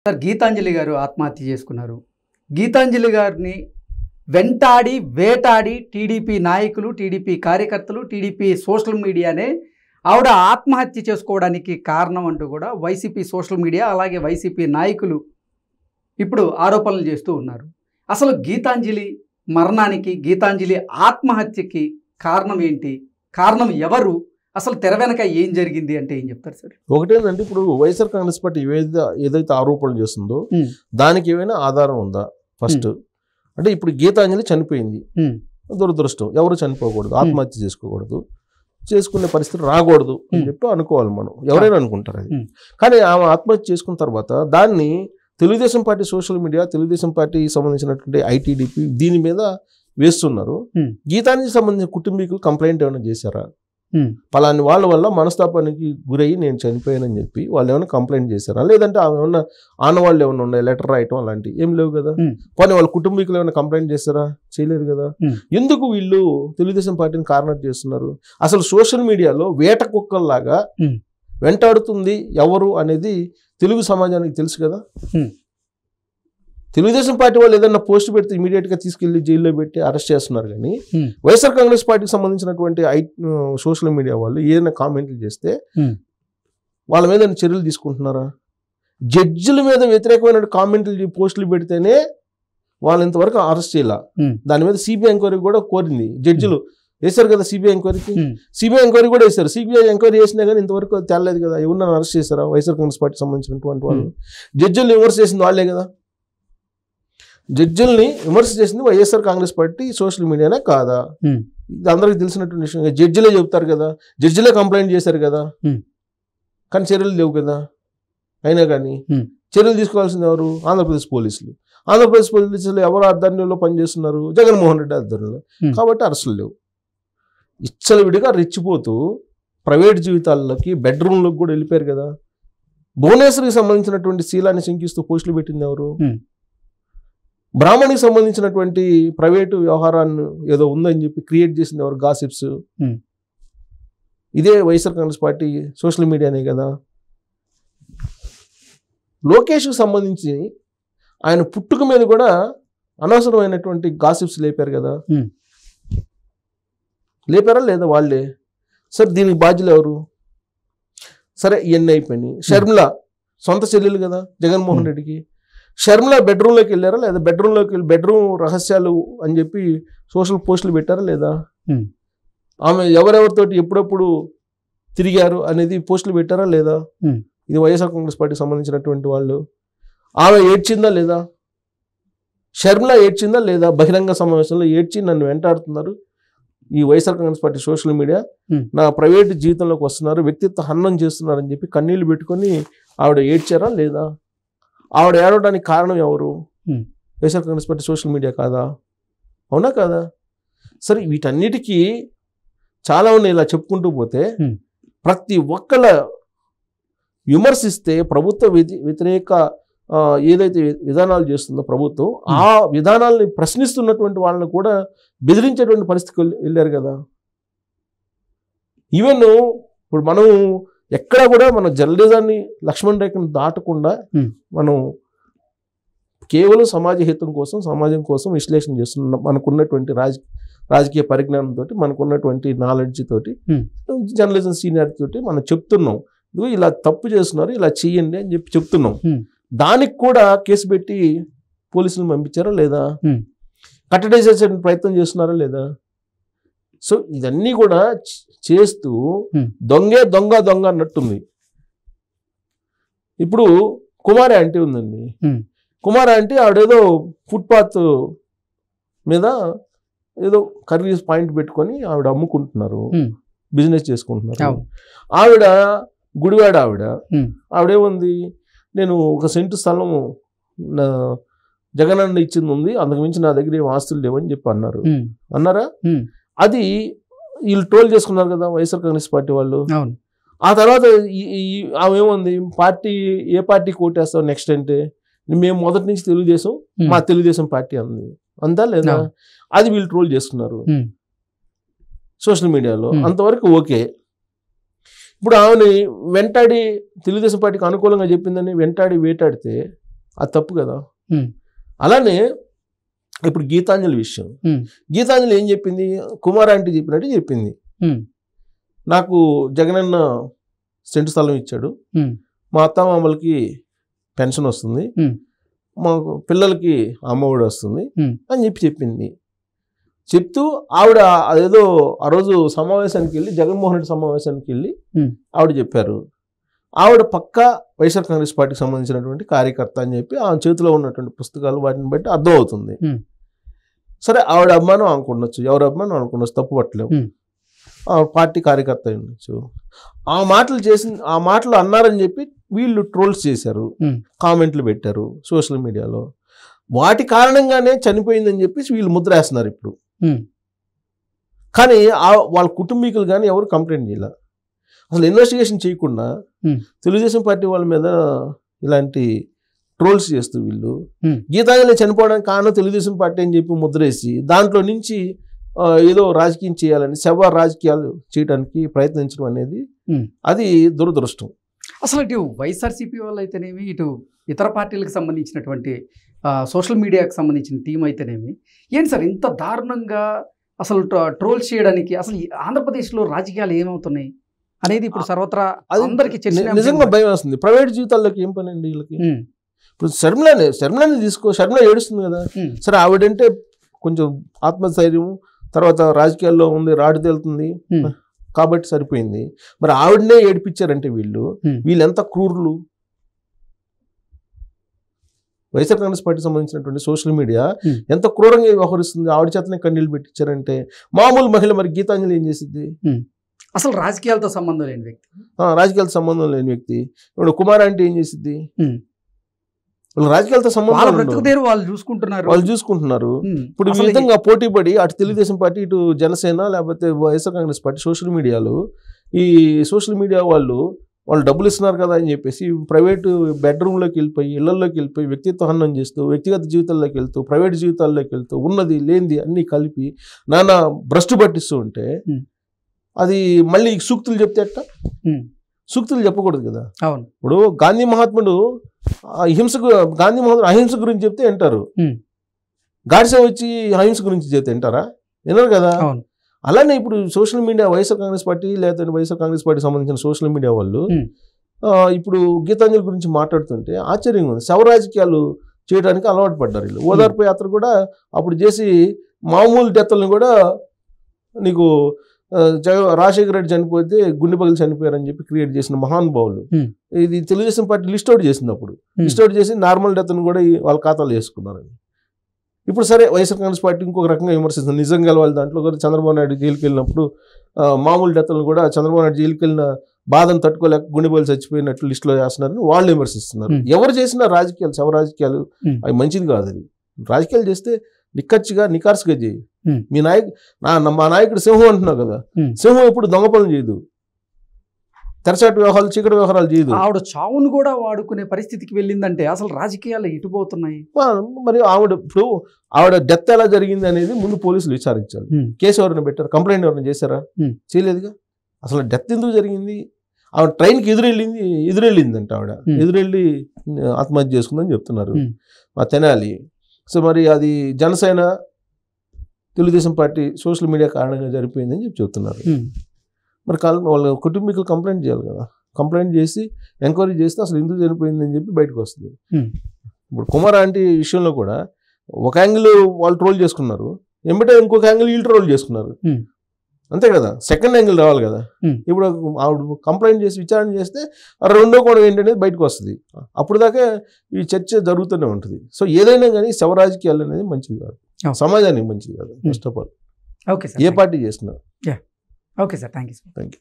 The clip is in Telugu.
సార్ గీతాంజలి గారు ఆత్మహత్య చేసుకున్నారు. గీతాంజలి గారిని వెంటాడి వేటాడి టీడీపీ నాయకులు, టీడీపీ కార్యకర్తలు, టీడీపీ సోషల్ మీడియానే ఆవిడ ఆత్మహత్య చేసుకోవడానికి కారణం అంటూ కూడా వైసీపీ సోషల్ మీడియా అలాగే వైసీపీ నాయకులు ఇప్పుడు ఆరోపణలు చేస్తూ ఉన్నారు. అసలు గీతాంజలి మరణానికి, గీతాంజలి ఆత్మహత్యకి కారణం ఏంటి? కారణం ఎవరు? అసలు తెర వెనక ఏం జరిగింది అంటే ఏం చెప్తారు సార్? ఒకటేంటంటే ఇప్పుడు వైఎస్ఆర్ కాంగ్రెస్ పార్టీ ఏదైతే ఆరోపణలు చేస్తుందో దానికి ఏమైనా ఆధారం ఉందా? ఫస్ట్ అంటే ఇప్పుడు గీతాంజలి చనిపోయింది, దురదృష్టం, ఎవరు చనిపోకూడదు, ఆత్మహత్య చేసుకోకూడదు, చేసుకునే పరిస్థితి రాకూడదు అని చెప్పి అనుకోవాలి మనం, ఎవరైనా అనుకుంటారు అది. కానీ ఆమె ఆత్మహత్య చేసుకున్న తర్వాత దాన్ని Telugu Desam party social media, Telugu Desam party సంబంధించినటువంటి ఐటీడీపీ దీని మీద వేస్తున్నారు. గీతాంజలికి సంబంధించిన కుటుంబీకులు కంప్లైంట్ ఏమైనా చేశారా? పలాని వాళ్ళ వల్ల మనస్తాపానికి గురయ్యి నేను చనిపోయానని చెప్పి వాళ్ళు ఏమైనా కంప్లైంట్ చేశారా? లేదంటే ఆమె ఏమన్నా ఆనవాళ్ళు ఏమైనా ఉన్నాయి, లెటర్ రాయటం అలాంటివి ఏం లేవు కదా. పోనీ వాళ్ళ కుటుంబీకులు ఏమైనా కంప్లైంట్ చేస్తారా? చేయలేదు కదా. ఎందుకు వీళ్ళు తెలుగుదేశం పార్టీని కార్నర్ చేస్తున్నారు? అసలు సోషల్ మీడియాలో వేట కుక్కల్లాగా వెంటాడుతుంది ఎవరు అనేది తెలుగు సమాజానికి తెలుసు కదా. తెలుగుదేశం పార్టీ వాళ్ళు ఏదైనా పోస్ట్ పెడితే ఇమీడియట్గా తీసుకెళ్లి జైల్లో పెట్టి అరెస్ట్ చేస్తున్నారు. కానీ వైఎస్ఆర్ కాంగ్రెస్ పార్టీకి సంబంధించినటువంటి సోషల్ మీడియా వాళ్ళు ఏదైనా కామెంట్లు చేస్తే వాళ్ళ మీద చర్యలు తీసుకుంటున్నారా? జడ్జిల మీద వ్యతిరేకమైన కామెంట్లు పోస్టులు పెడితేనే వాళ్ళు ఇంతవరకు అరెస్ట్ చేయాల. దాని మీద సిబిఐ ఎంక్వైరీ కూడా కోరింది. జడ్జిలు వేశారు కదా సిబిఐ ఎంక్వైరీకి, సిబిఐ ఎంక్వైరీ కూడా వేశారు. సిబిఐ ఎంక్వైరీ చేసినా కానీ ఇంతవరకు తేలలేదు కదా. ఎవరన్నా అరెస్ట్ చేశారా వైఎస్ఆర్ కాంగ్రెస్ పార్టీకి సంబంధించినటువంటి వాళ్ళు? జడ్జిలు విమర్శ చేసింది వాళ్ళే కదా. జడ్జిల్ని విమర్శ చేసింది వైఎస్ఆర్ కాంగ్రెస్ పార్టీ సోషల్ మీడియానే కాదా? ఇది అందరికి తెలిసినటువంటి విషయం. జడ్జిలే చెబుతారు కదా, జడ్జిలే కంప్లైంట్ చేశారు కదా, కానీ చర్యలు లేవు కదా. అయినా కానీ చర్యలు తీసుకోవాల్సింది ఎవరు? ఆంధ్రప్రదేశ్ పోలీసులు. ఆంధ్రప్రదేశ్ పోలీసులు ఎవరు ఆధ్వర్యంలో పనిచేస్తున్నారు? జగన్మోహన్ రెడ్డి ఆధ్వర్యంలో. కాబట్టి అరెస్టులు లేవు. ఇచ్చలవిడిగా రెచ్చిపోతూ ప్రైవేట్ జీవితాల్లోకి, బెడ్రూమ్లోకి కూడా వెళ్ళిపోయారు కదా. భువనేశ్వరికి సంబంధించినటువంటి శీలాన్ని శంకిస్తూ పోస్టులు పెట్టింది ఎవరు? బ్రాహ్మణికి సంబంధించినటువంటి ప్రైవేటు వ్యవహారాన్ని ఏదో ఉందని చెప్పి క్రియేట్ చేసింది ఎవరు? గాసిప్స్. ఇదే వైఎస్ఆర్ కాంగ్రెస్ పార్టీ సోషల్ మీడియానే కదా. లోకేష్కి సంబంధించి ఆయన పుట్టుక మీద కూడా అనవసరమైనటువంటి గాసిప్స్ లేపారు కదా. లేపారా లేదా? వాళ్ళే. సరే దీనికి బాధ్యులు ఎవరు? సరే ఇవన్నీ అయిపోయినాయి. షర్మిల సొంత చెల్లెలు కదా జగన్మోహన్ రెడ్డికి. షర్మిల బెడ్రూమ్లోకి వెళ్ళారా లేదా? బెడ్రూమ్లోకి వెళ్ళి బెడ్రూమ్ రహస్యాలు అని చెప్పి సోషల్ పోస్టులు పెట్టారా లేదా? ఆమె ఎవరెవరితోటి ఎప్పుడప్పుడు తిరిగారు అనేది పోస్టులు పెట్టారా లేదా? ఇది వైఎస్ఆర్ కాంగ్రెస్ పార్టీకి సంబంధించినటువంటి వాళ్ళు. ఆమె ఏడ్చిందా లేదా? షర్మిల ఏడ్చిందా లేదా? బహిరంగ సమావేశంలో ఏడ్చి నన్ను వెంటాడుతున్నారు ఈ YSR Congress party social media, నా ప్రైవేట్ జీవితంలోకి వస్తున్నారు, వ్యక్తిత్వ హననం చేస్తున్నారని చెప్పి కన్నీళ్లు పెట్టుకొని ఆవిడ ఏడ్చారా లేదా? ఆవిడ ఏడవడానికి కారణం ఎవరు? YSR Congress party social media కాదా? అవునా కాదా? సరే వీటన్నిటికీ చాలా ఉన్నాయి. ఇలా చెప్పుకుంటూ పోతే ప్రతి ఒక్కళ్ళ విమర్శిస్తే ప్రభుత్వ వ్యతిరేక ఏదైతే విధానాలు చేస్తుందో ప్రభుత్వం, ఆ విధానాలని ప్రశ్నిస్తున్నటువంటి వాళ్ళని కూడా బెదిరించేటువంటి పరిస్థితికి వెళ్ళారు కదా. ఈవెన్ ఇప్పుడు మనం ఎక్కడ కూడా మన జర్నలిజాన్ని లక్ష్మణ్ రేఖను దాటకుండా మనం కేవలం సమాజ హితం కోసం, సమాజం కోసం విశ్లేషణ చేస్తున్నాం. మనకున్నటువంటి రాజకీయ పరిజ్ఞానంతో, మనకున్నటువంటి నాలెడ్జ్ తోటి, జర్నలిజం సీనియారిటీ తోటి మనం చెప్తున్నాం. ఇలా తప్పు చేస్తున్నారు, ఇలా చెయ్యండి అని చెప్పి చెప్తున్నాం. దానికి కూడా కేసు పెట్టి పోలీసులు పంపించారా లేదా? కట్టడి చేసే ప్రయత్నం చేస్తున్నారా లేదా? సో ఇదన్నీ కూడా చేస్తూ దొంగే దొంగ దొంగ అన్నట్టుంది. ఇప్పుడు కుమారి ఆంటీ ఉందండి. కుమారి ఆంటీ ఆవిడేదో ఫుట్పాత్ మీద ఏదో కర్రీస్ పాయింట్ పెట్టుకొని ఆవిడ అమ్ముకుంటున్నారు, బిజినెస్ చేసుకుంటున్నారు. ఆవిడ గుడివాడ ఆవిడేముంది, నేను 1 సెంటు స్థలం జగనన్న ఇచ్చింది ఉంది, అంతకుమించి నా దగ్గర ఏం ఆస్తులు లేవని చెప్పి అన్నారా? అది వీళ్ళు ట్రోల్ చేసుకున్నారు కదా వైఎస్ఆర్ కాంగ్రెస్ పార్టీ వాళ్ళు. ఆ తర్వాత ఆమె ఏముంది, ఏ పార్టీ కోటేస్తావు నెక్స్ట్ అంటే, మేము మొదటి నుంచి తెలుగుదేశం, మా తెలుగుదేశం పార్టీ అంది. అంతా లేదా? అది వీళ్ళు ట్రోల్ చేసుకున్నారు సోషల్ మీడియాలో. అంతవరకు ఓకే. ఇప్పుడు ఆమెని వెంటాడి తెలుగుదేశం పార్టీకి అనుకూలంగా చెప్పిందని వెంటాడి వేటాడితే అది తప్పు కదా. అలానే ఇప్పుడు గీతాంజలి విషయం, గీతాంజలి ఏం చెప్పింది, కుమార్ ఆంటీ చెప్పినట్టు చెప్పింది, నాకు జగనన్న సెంటు స్థలం ఇచ్చాడు, మా అత్తమామలకి పెన్షన్ వస్తుంది, మా పిల్లలకి అమ్మఒడి వస్తుంది అని చెప్పింది. చెప్తూ ఆవిడ అదేదో ఆ రోజు సమావేశానికి వెళ్ళి, జగన్మోహన్ రెడ్డి సమావేశానికి వెళ్ళి ఆవిడ చెప్పారు, ఆవిడ పక్కా వైఎస్ఆర్ కాంగ్రెస్ పార్టీకి సంబంధించినటువంటి కార్యకర్త అని చెప్పి ఆమె చేతిలో ఉన్నటువంటి పుస్తకాలు వాటిని బట్టి అర్థమవుతుంది. సరే, ఆవిడ అభిమానం అనుకుండొచ్చు, ఎవరి అభిమానం అనుకుండొచ్చు, తప్పు పట్టలేము, పార్టీ కార్యకర్త ఉండొచ్చు. ఆ మాటలు అన్నారని చెప్పి వీళ్ళు ట్రోల్స్ చేశారు, కామెంట్లు పెట్టారు సోషల్ మీడియాలో. వాటి కారణంగానే చనిపోయిందని చెప్పి వీళ్ళు ముద్ర వేస్తున్నారు ఇప్పుడు. కానీ వాళ్ళ కుటుంబీకులు కానీ ఎవరు కంప్లైంట్ చేయాల. అసలు ఇన్వెస్టిగేషన్ చేయకుండా తెలుగుదేశం పార్టీ వాళ్ళ మీద ఇలాంటి ట్రోల్స్ చేస్తూ వీళ్ళు గీతాంజలి చనిపోవడానికి కారణం తెలుగుదేశం పార్టీ అని చెప్పి ముద్రేసి దాంట్లో నుంచి ఏదో రాజకీయం చేయాలని, శవ రాజకీయాలు చేయడానికి ప్రయత్నించడం అనేది అది దురదృష్టం. అసలు ఇటు వైఎస్ఆర్సీపీ వాళ్ళు అయితేనేమి, ఇటు ఇతర పార్టీలకు సంబంధించినటువంటి సోషల్ మీడియాకి సంబంధించిన టీం అయితేనేమి, ఏంటి సార్ ఇంత దారుణంగా అసలు ట్రోల్స్ చేయడానికి? అసలు ఆంధ్రప్రదేశ్లో రాజకీయాలు ఏమవుతున్నాయి అనేది ఇప్పుడు సర్వత్రా అందరికీ నిజంగా భయం వస్తుంది. ప్రైవేట్ జీవితాల్లోకి ఏం పని అండి వీళ్ళకి? ఇప్పుడు శర్మిలాని తీసుకో, శర్మిల ఏడుస్తుంది కదా, సరే ఆవిడంటే కొంచెం ఆత్మస్థైర్యం, తర్వాత రాజకీయాల్లో ఉంది, రాడి తేలుతుంది కాబట్టి సరిపోయింది. మరి ఆవిడనే ఏడిపించారంటే వీళ్ళు ఎంత క్రూరులు. వైఎస్ఆర్ కాంగ్రెస్ పార్టీకి సంబంధించినటువంటి సోషల్ మీడియా ఎంత క్రూరంగా వ్యవహరిస్తుంది. ఆవిడ చేతనే కన్నీళ్ళు పెట్టించారంటే మామూలు మహిళ మరి గీతాంజలి ఏం చేసిద్ది? అసలు రాజకీయాలతో సంబంధం లేని వ్యక్తి, రాజకీయాలతో సంబంధం లేని వ్యక్తి. ఇప్పుడు కుమార్ ఆంటీ ఏం చేసిద్ది? రాజకీయాలతో సంబంధం వాళ్ళు చూసుకుంటున్నారు. ఇప్పుడు ఈ విధంగా పోటీ పడి అటు తెలుగుదేశం పార్టీ, ఇటు జనసేన, లేకపోతే వైఎస్ఆర్ కాంగ్రెస్ పార్టీ సోషల్ మీడియాలో ఈ సోషల్ మీడియా వాళ్ళు డబ్బులు ఇస్తున్నారు కదా అని చెప్పేసి ప్రైవేటు బెడ్రూమ్లోకి వెళ్ళిపోయి, ఇళ్లలోకి వెళ్ళిపోయి వ్యక్తిత్వ హననం చేస్తూ, వ్యక్తిగత జీవితాల్లోకి వెళ్తూ, ప్రైవేట్ జీవితాల్లోకి వెళ్తూ, ఉన్నది లేనిది అన్నీ కలిపి నానా భ్రష్టు పట్టిస్తూ ఉంటే అది మళ్ళీ సూక్తులు చెప్తే అట్ట? సూక్తులు చెప్పకూడదు కదా. ఇప్పుడు గాంధీ మహాత్ముడు అహింస గురించి చెప్తే వింటారు, గాడిసే వచ్చి అహింస గురించి చెప్తే వింటారా? వినరు కదా. అలానే ఇప్పుడు social media YSR Congress party లేకపోతే వైఎస్ఆర్ కాంగ్రెస్ పార్టీ సంబంధించిన సోషల్ మీడియా వాళ్ళు ఇప్పుడు గీతాంజలి గురించి మాట్లాడుతుంటే ఆశ్చర్యంగా ఉంది. శవ రాజకీయాలు చేయడానికి అలవాటు పడ్డారు వీళ్ళు. ఓదార్పు యాత్ర కూడా అప్పుడు చేసి మామూలు డెత్లను కూడా నీకు రాజశేఖర రెడ్డి చనిపోతే గుండె పగిలి చనిపోయారని చెప్పి క్రియేట్ చేసిన మహానుభావులు. ఇది తెలుగుదేశం పార్టీ లిస్ట్ అవుట్ చేసింది. అప్పుడు లిస్ట్ అవుట్ చేసి నార్మల్ డెత్ను కూడా వాళ్ళ ఖాతాలో వేసుకున్నారని. ఇప్పుడు సరే వైఎస్ఆర్ కాంగ్రెస్ పార్టీ ఇంకొక రకంగా విమర్శిస్తుంది. నిజంగా వాళ్ళ దాంట్లో కూడా చంద్రబాబు నాయుడు జైలుకి వెళ్ళినప్పుడు మామూలు డెత్లను కూడా చంద్రబాబు నాయుడు జైలుకి వెళ్ళిన బాధను తట్టుకోలేక గుండె పగిలి చచ్చిపోయినట్లు లిస్టులో చేస్తున్నారని వాళ్ళు విమర్శిస్తున్నారు. ఎవరు చేసిన రాజకీయాలు, శవ రాజకీయాలు అవి మంచిది కాదు. అది రాజకీయాలు చేస్తే నికార్సుగా చేయి. మా నాయకుడు సింహం అంటున్నావు కదా, సింహం ఎప్పుడు దొంగ పనులు చేయదు, తెరచాటు వ్యవహారాలు, చీకటి వ్యవహారాలు చేయదు. ఆవిడ చావును కూడా వాడుకునే పరిస్థితికి వెళ్ళిందంటే అసలు రాజకీయాలు ఎటుపోతున్నాయి? మరి ఆవిడ డెత్ ఎలా జరిగింది అనేది ముందు పోలీసులు విచారించాలి. కేసు ఎవరైనా పెట్టారు? కంప్లైంట్ ఎవరైనా చేశారా? చేయలేదుగా. అసలు డెత్ ఎందుకు జరిగింది? ఆవిడ ట్రైన్కి ఎదురెళ్ళిందంట. ఆవిడ ఎదురెళ్ళి ఆత్మహత్య చేసుకుందని చెప్తున్నారు మా తెనాలి. సో మరి అది Janasena Telugu Desam party social media కారణంగా జరిపోయిందని చెప్పి చెప్తున్నారు. మరి వాళ్ళ కుటుంబీకులు కంప్లైంట్ చేయాలి కదా. కంప్లైంట్ చేసి ఎంక్వైరీ చేస్తే అసలు ఎందుకు చనిపోయిందని చెప్పి బయటకు వస్తుంది. ఇప్పుడు కుమార్ ఆంటీ విషయంలో కూడా ఒక యాంగిల్ వాళ్ళు ట్రోల్ చేసుకున్నారు, ఎంబటే ఇంకొక యాంగిల్ వీళ్ళు ట్రోల్ చేసుకున్నారు. అంతే కదా, సెకండ్ యాంగిల్ రావాలి కదా. ఇప్పుడు ఆవిడ కంప్లైంట్ చేసి విచారణ చేస్తే రెండో కోణం ఏంటనేది బయటకు వస్తుంది. అప్పుడు దాకా ఈ చర్చ జరుగుతూనే ఉంటుంది. సో ఏదైనా కానీ శవ రాజకీయాలు అనేది మంచిది కాదు, సమాజానికి మంచిది కాదు. First of all a party చేసినా. Okay sir, thank you.